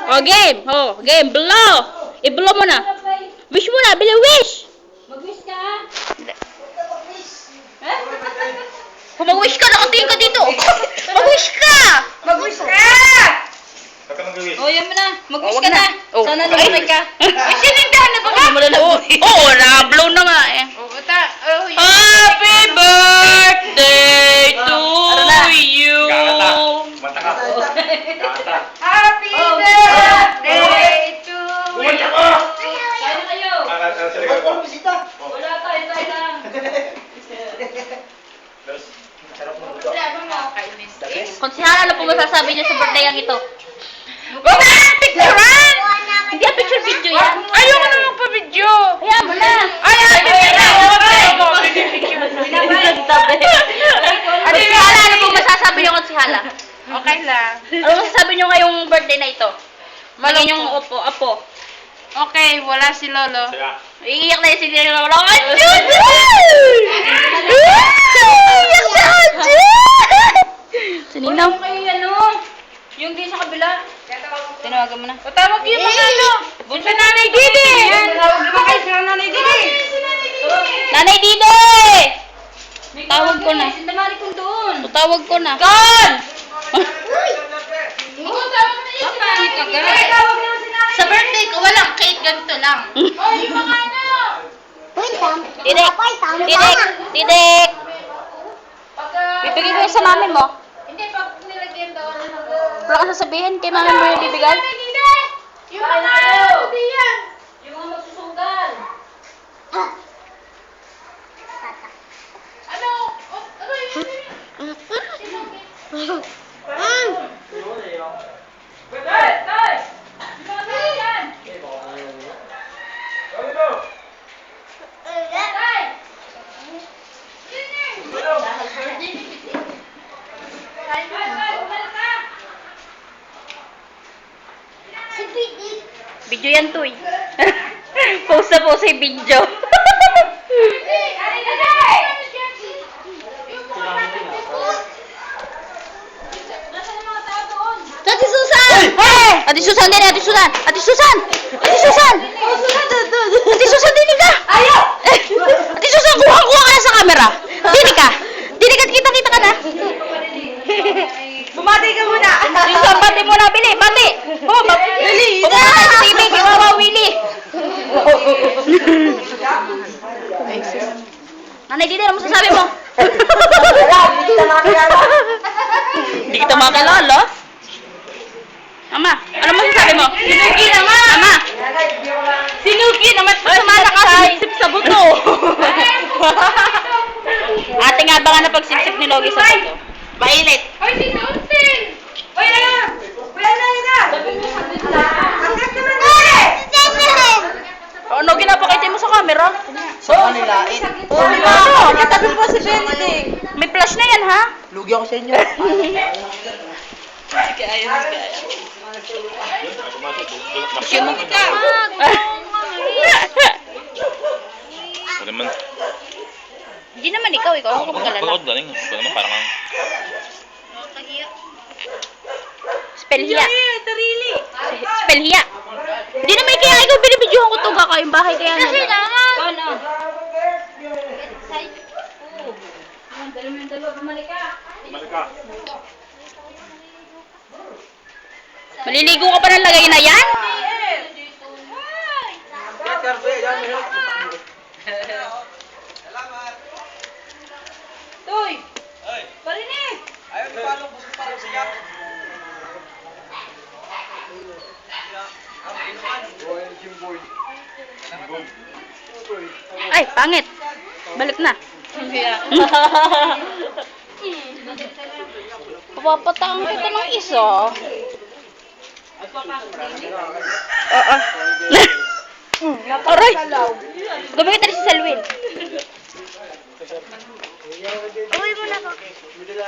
Oh, game. Oh, game. Blow. I-blow mo na. Wish mo na. Bili wish. Mag-wish ka. Kung mag-wish ka, nakatingin ka dito. Mag-wish ka. Mag-wish ka! Oh, yan mo na. Mag-wish ka na. Sana lumabay ka. Ay, sinindahan na ba ka? Oo, na-blow na nga eh. Happy birthday to you. Happy birthday to you. Kaya kayo. Wala tayo lang. Konsihala, ano po masasabi niyo sa birthday ang ito? Huwag na ang picturean! Hindi ang picture video yan. Ayoko na magpa-video. Kaya mo na. Ay, Konsihala, ano po masasabi niyo, Konsihala? okay lang. Ano masasabi niyo ngayong birthday na ito? Malaki yung apo. Okay, wala si Lolo. Iiyak na yung si Lolo. Anjun! Iiyak sa Anjun! Sininaw. Ano kayo yan, yung di sa kabila. Tinawagan mo na. Patawag yung mga Bunso Nanay Didi! Tawag naman kayo sila Nanay Didi! Nanay Didi! Tawag ko na. Sintamari kong doon. Tawag ko na. Kon! Oo, tawag na yun si Nanay Didi. Tawag naman si Nanay Sa birthday ko, walang cake. Ganito lang. Oh, yung mga ano! Tidek! Bibigay ko yun sa mami mo. Hindi, pag nilagyan daw ano ng... Wala ka sasabihin kay mami mo yung bibigay? Yung mga ano! Yung mga magsusugal. Ano? Ano yun? Tay! Yung mga yan! Tay! Video yan to eh. Post na post yung video. Ate Susan! Hey! Ate Susan din, Ate Susan! Ate Susan! Ate Susan! Ate Susan, dini ka! Ayaw! Ate Susan, kuha ka na sa camera. Dini ka! Dini ka, kita ka na. Bumati ka muna! Susan, bati mo na, Bili, bati! Oh, Bili! Pumunta tayo sa TV, kay Mama Willie. Nanay Didi, ano masasabi mo? Hindi kita makilala. Mama, ano masasabi mo? Sinugi naman! Mama! Sinugi naman! Sumala ka, sip sa buto. Ating abangan na pagsipsip ni Logie sa buto. Mainit. Ay, si Johnson! Uy, na! Wala na nila! Hanggat naman na! Ano ginapakita mo sa camera? Saan nilain? Oh, di ba? Katabi po si Benedict! May flash na yan, ha? Lugi ako sa inyo. Sinugi ka! Naman. Hindi naman ikaw lang ko magkalala. Pagod galing. Ito naman parang ang... Spell hiya. Sarili! Spell hiya. Hindi naman kaya ikaw binibidyohan ko to ka kayong bahay kaya na. Kasi naman! Ano? Dalawa, bumalik ka! Maliligo ka pa ng lagay na yan? Toy! Parinig! Ay, pangit. Balik na. Papapataang kita ng isa. Aray! Gumamit na si Selwyn. Uwi mo na ako.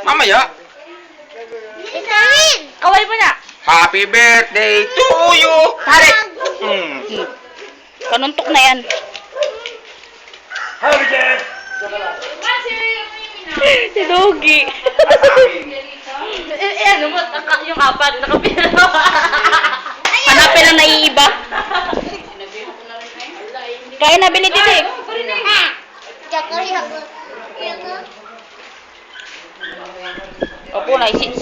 Mamaya! Kaway mo na. Happy birthday to you! Hari! Mm. Kanuntok na yan. Si Logie. Ano mo? Yung apat, nakapira. Ano?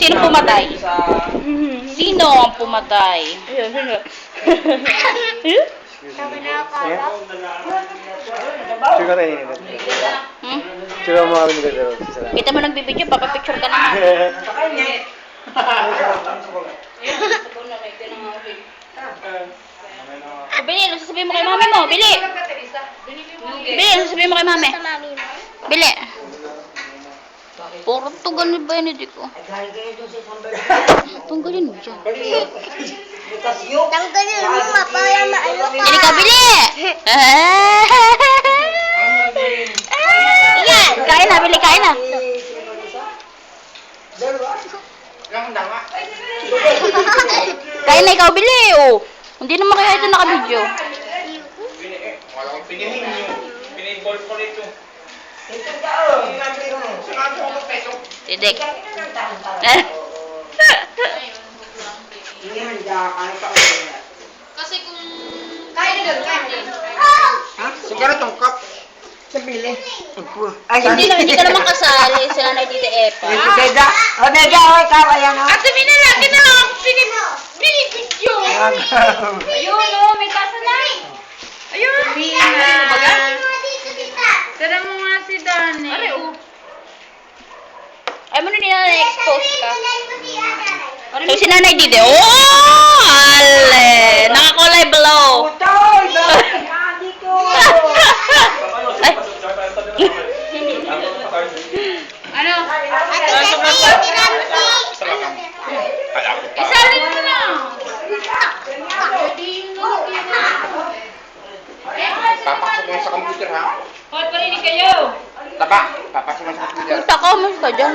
Sino pumatay? Sino ang pumatay? Siguro tayo nito. Hmm? Siguro mo kami nito. Kita mo nagbibideo, papapicture ka na nga. Bili, ano sasabihin mo kay mami mo? Bili! Bili, ano sasabihin mo kay mami? Bili! Puro tugal ni Benedict, oh. Tunggalin mo dyan. Tanggalin mo nga para maano ka. Bili ka, bili! Yan! Kain na, bili, kain na. Kain na ikaw, bili, oh. Hindi naman kaya ito naka-video. Wala kang pinihin nyo. Pinibol ko rito. Tidik. Kasi kung... Kaya na doon, kaya na. Siguro tong cup. Ay, Hindi ka naman kasali sila na Tita Epa. Beda. O, Beda, o, ikaw, ayan, o. At sabi na lang, na lang ako binibidyo. Ayun, oh, may tasa na. Ayun. Tara mo nga si Dani. Are, oh. Ay mo na nila na-expose ka. So, si Nanay Dide. Oh! Ale! Nakakulay blow. Ay. Ano? Kala ko pa. Isalin mo na. Papasok mo sa computer ha. Hoy, parinig kayo. Taba. Papasok mo sa computer. Punta ka, mas ka dyan.